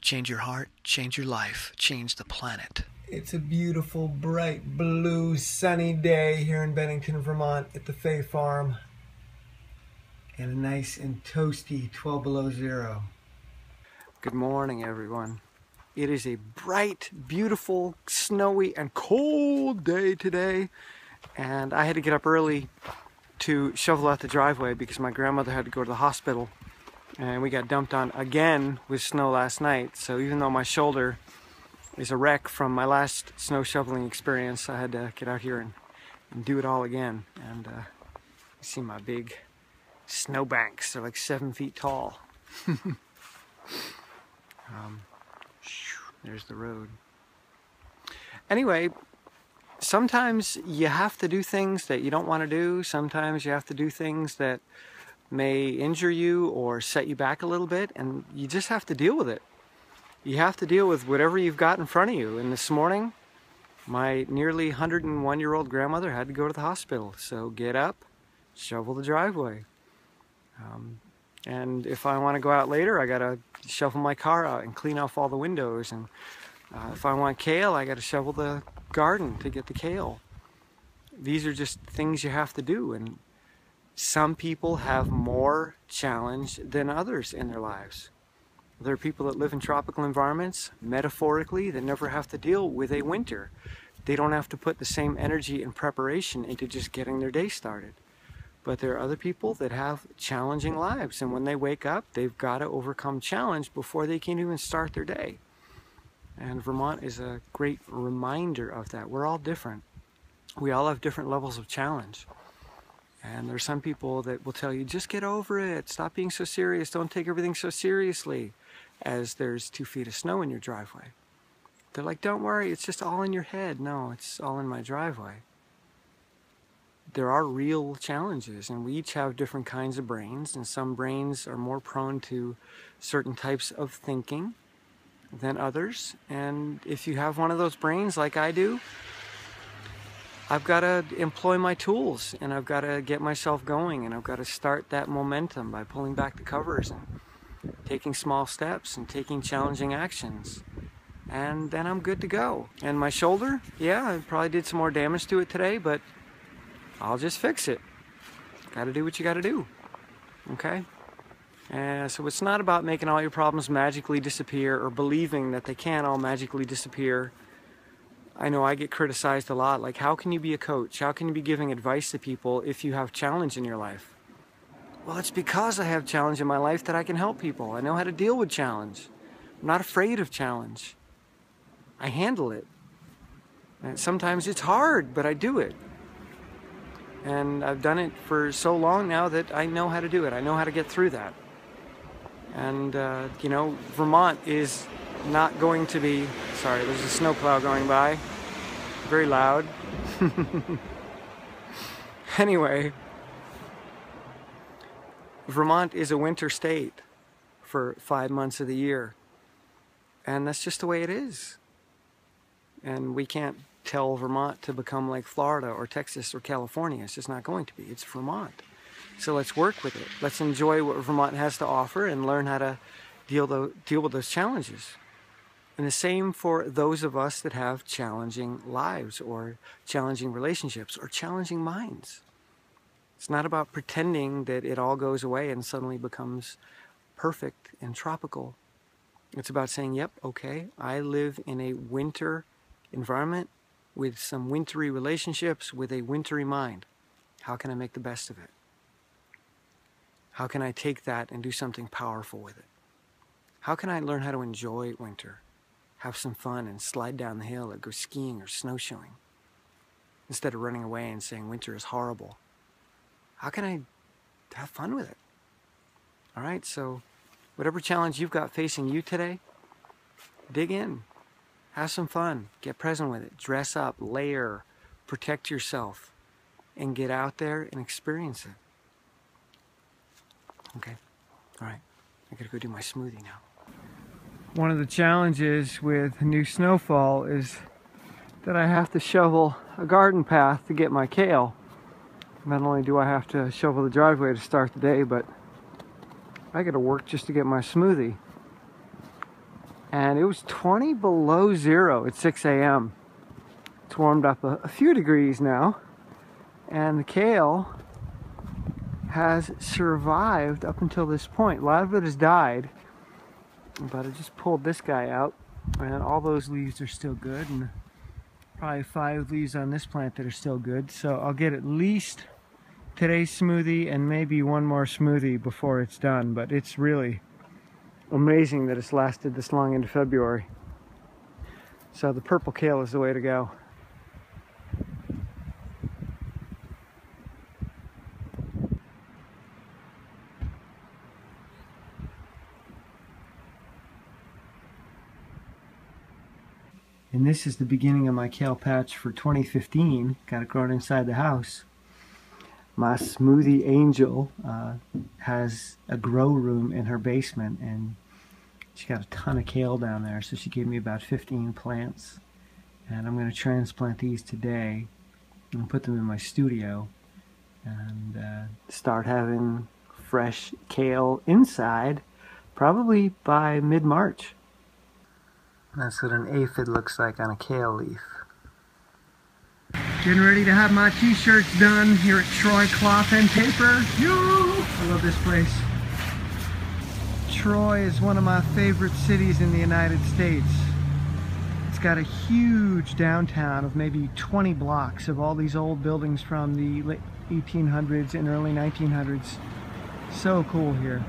Change your heart, change your life, change the planet. It's a beautiful, bright, blue, sunny day here in Bennington, Vermont at the Fay Farm. And a nice and toasty 12 below zero. Good morning, everyone. It is a bright, beautiful, snowy, and cold day today. And I had to get up early to shovel out the driveway because my grandmother had to go to the hospital. And we got dumped on again with snow last night. So even though my shoulder is a wreck from my last snow shoveling experience, I had to get out here and do it all again. And you see my big snow banks. They're like 7 feet tall. There's the road. Anyway, sometimes you have to do things that you don't want to do. Sometimes you have to do things that may injure you or set you back a little bit, and you just have to deal with it. You have to deal with whatever you've got in front of you. And this morning, my nearly 101-year-old grandmother had to go to the hospital. So get up, shovel the driveway. And if I want to go out later, I gotta shovel my car out and clean off all the windows. And if I want kale, I gotta shovel the garden to get the kale. These are just things you have to do. And some people have more challenge than others in their lives. There are people that live in tropical environments, metaphorically, that never have to deal with a winter. They don't have to put the same energy and preparation into just getting their day started. But there are other people that have challenging lives, and when they wake up, they've got to overcome challenge before they can even start their day. And Vermont is a great reminder of that. We're all different. We all have different levels of challenge. And there's some people that will tell you, just get over it, stop being so serious, don't take everything so seriously, as there's 2 feet of snow in your driveway. They're like, don't worry, it's just all in your head. No, it's all in my driveway. There are real challenges, and we each have different kinds of brains, and some brains are more prone to certain types of thinking than others. And if you have one of those brains like I do, I've got to employ my tools, and I've got to get myself going, and I've got to start that momentum by pulling back the covers and taking small steps and taking challenging actions. And then I'm good to go. And my shoulder, yeah, I probably did some more damage to it today, but I'll just fix it. Got to do what you got to do. Okay? So it's not about making all your problems magically disappear or believing that they can all magically disappear. I know I get criticized a lot, like, how can you be a coach? How can you be giving advice to people if you have challenge in your life? Well, it's because I have challenge in my life that I can help people. I know how to deal with challenge. I'm not afraid of challenge. I handle it. And sometimes it's hard, but I do it. And I've done it for so long now that I know how to do it. I know how to get through that. And, you know, Vermont is not going to be... Sorry, there's a snowplow going by. Very loud. Anyway, Vermont is a winter state for 5 months of the year. And that's just the way it is. And we can't tell Vermont to become like Florida or Texas or California. It's just not going to be. It's Vermont. So let's work with it. Let's enjoy what Vermont has to offer and learn how to deal with those challenges. And the same for those of us that have challenging lives or challenging relationships or challenging minds. It's not about pretending that it all goes away and suddenly becomes perfect and tropical. It's about saying, yep, okay, I live in a winter environment with some wintry relationships, with a wintry mind. How can I make the best of it? How can I take that and do something powerful with it? How can I learn how to enjoy winter? Have some fun and slide down the hill or go skiing or snowshoeing, instead of running away and saying winter is horrible. How can I have fun with it? All right, so whatever challenge you've got facing you today, dig in, have some fun, get present with it, dress up, layer, protect yourself, and get out there and experience it. Okay, all right, I gotta go do my smoothie now. One of the challenges with new snowfall is that I have to shovel a garden path to get my kale. Not only do I have to shovel the driveway to start the day, but I gotta work just to get my smoothie. and it was 20 below zero at 6 a.m. It's warmed up a few degrees now, and the kale has survived up until this point. A lot of it has died, but I just pulled this guy out, and all those leaves are still good, and probably 5 leaves on this plant that are still good. So I'll get at least today's smoothie and maybe one more smoothie before it's done, but it's really amazing that it's lasted this long into February. So the purple kale is the way to go. And this is the beginning of my kale patch for 2015. Got it grown inside the house. My smoothie angel has a grow room in her basement, and she got a ton of kale down there, so she gave me about 15 plants. And I'm going to transplant these today and put them in my studio and start having fresh kale inside probably by mid-March. That's what an aphid looks like on a kale leaf. Getting ready to have my t-shirts done here at Troy Cloth and Paper. I love this place. Troy is one of my favorite cities in the United States. It's got a huge downtown of maybe 20 blocks of all these old buildings from the late 1800s and early 1900s. So cool here.